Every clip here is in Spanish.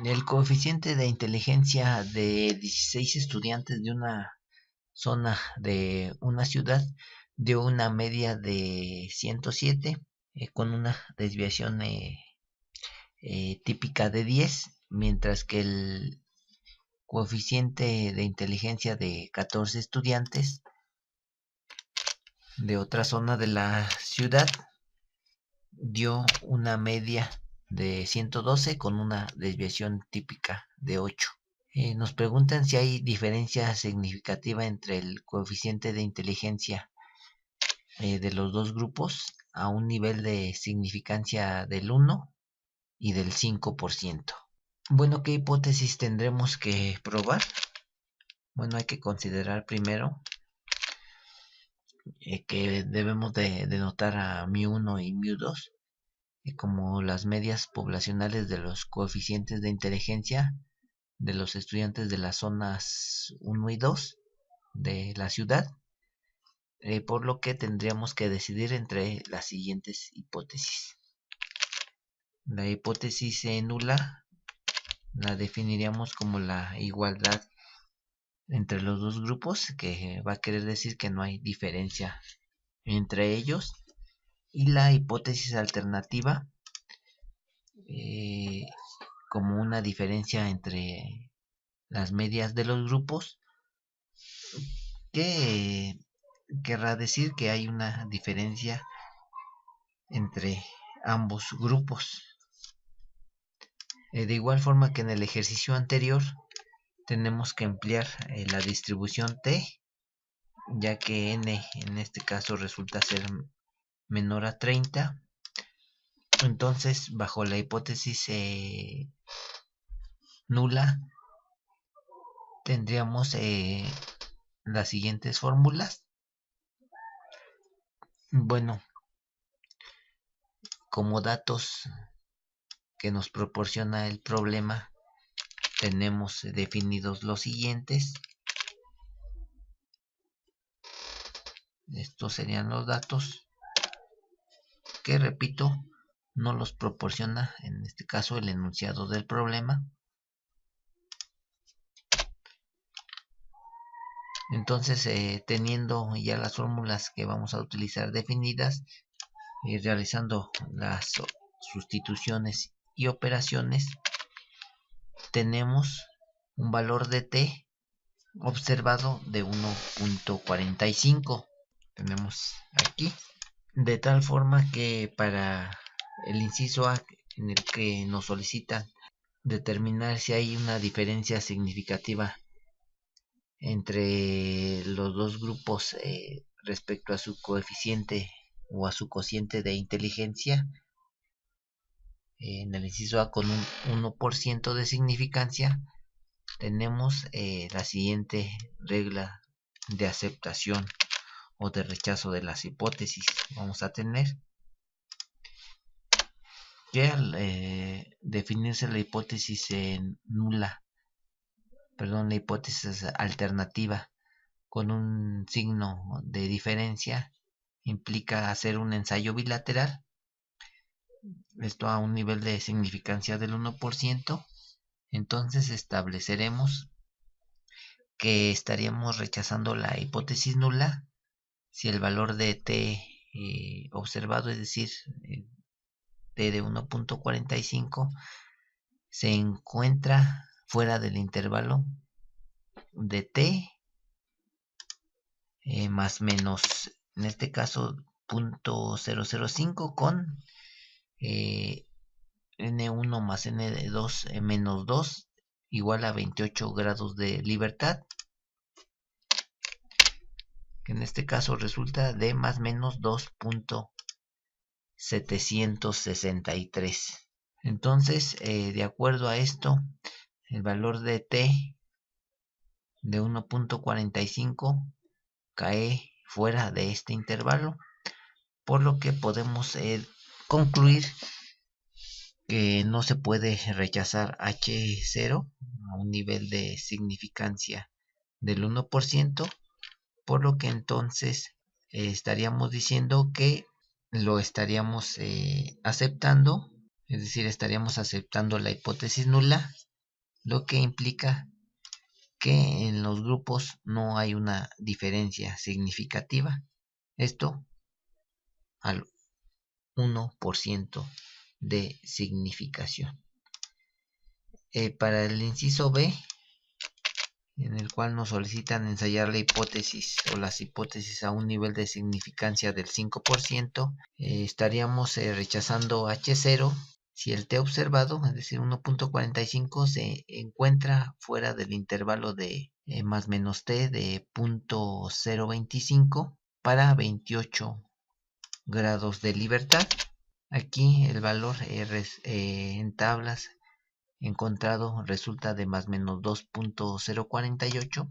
El coeficiente de inteligencia de 16 estudiantes de una zona de una ciudad dio una media de 107 con una desviación típica de 10, mientras que el coeficiente de inteligencia de 14 estudiantes de otra zona de la ciudad dio una media de 112 con una desviación típica de 8. Nos preguntan si hay diferencia significativa entre el coeficiente de inteligencia de los dos grupos a un nivel de significancia del 1 y del 5%. Bueno, ¿qué hipótesis tendremos que probar? Bueno, hay que considerar primero que debemos de denotar a μ1 y μ2 como las medias poblacionales de los coeficientes de inteligencia de los estudiantes de las zonas 1 y 2 de la ciudad, por lo que tendríamos que decidir entre las siguientes hipótesis. La hipótesis nula la definiríamos como la igualdad entre los dos grupos, que va a querer decir que no hay diferencia entre ellos. Y la hipótesis alternativa como una diferencia entre las medias de los grupos, que querrá decir que hay una diferencia entre ambos grupos. De igual forma que en el ejercicio anterior tenemos que emplear la distribución T, ya que n en este caso resulta ser menor a 30. Entonces, bajo la hipótesis nula, tendríamos las siguientes fórmulas. Bueno, como datos que nos proporciona el problema, tenemos definidos los siguientes. Estos serían los datos que, repito, no los proporciona en este caso el enunciado del problema. Entonces, teniendo ya las fórmulas que vamos a utilizar definidas y realizando las sustituciones y operaciones, tenemos un valor de t observado de 1.45. Tenemos aquí, de tal forma que para el inciso A, en el que nos solicitan determinar si hay una diferencia significativa entre los dos grupos respecto a su coeficiente o a su cociente de inteligencia, en el inciso A con un 1% de significancia, tenemos la siguiente regla de aceptación o de rechazo de las hipótesis. Vamos a tener que al definirse la hipótesis nula, la hipótesis alternativa con un signo de diferencia, implica hacer un ensayo bilateral, esto a un nivel de significancia del 1%, entonces estableceremos que estaríamos rechazando la hipótesis nula si el valor de t observado, es decir, t de 1.45, se encuentra fuera del intervalo de t más menos, en este caso, 0.005 con n1 más n2 menos 2 igual a 28 grados de libertad, que en este caso resulta de más menos 2.763. Entonces, de acuerdo a esto, el valor de t de 1.45 cae fuera de este intervalo, por lo que podemos concluir que no se puede rechazar H0 a un nivel de significancia del 1%, por lo que entonces estaríamos diciendo que lo estaríamos aceptando, es decir, estaríamos aceptando la hipótesis nula lo que implica que en los grupos no hay una diferencia significativa. Esto al 1% de significación. Para el inciso B, en el cual nos solicitan ensayar la hipótesis o las hipótesis a un nivel de significancia del 5%, estaríamos rechazando H0 si el t observado, es decir, 1.45, se encuentra fuera del intervalo de más menos t de 0.025 para 28 grados de libertad. Aquí el valor en tablas encontrado resulta de más menos 2.048.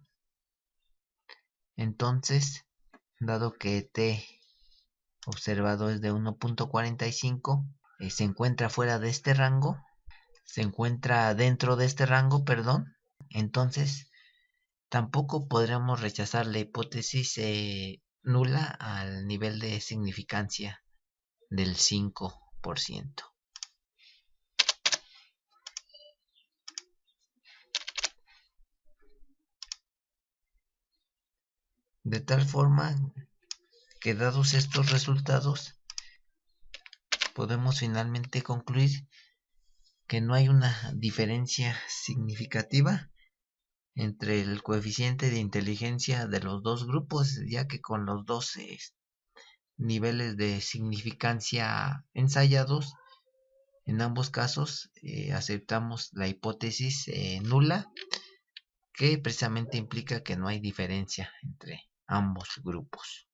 Entonces, dado que t observado es de 1.45, se encuentra fuera de este rango, se encuentra dentro de este rango, perdón. Entonces, tampoco podremos rechazar la hipótesis nula al nivel de significancia del 5%. De tal forma que dados estos resultados, podemos finalmente concluir que no hay una diferencia significativa entre el coeficiente de inteligencia de los dos grupos, ya que con los dos niveles de significancia ensayados, en ambos casos aceptamos la hipótesis nula, que precisamente implica que no hay diferencia entre ambos grupos.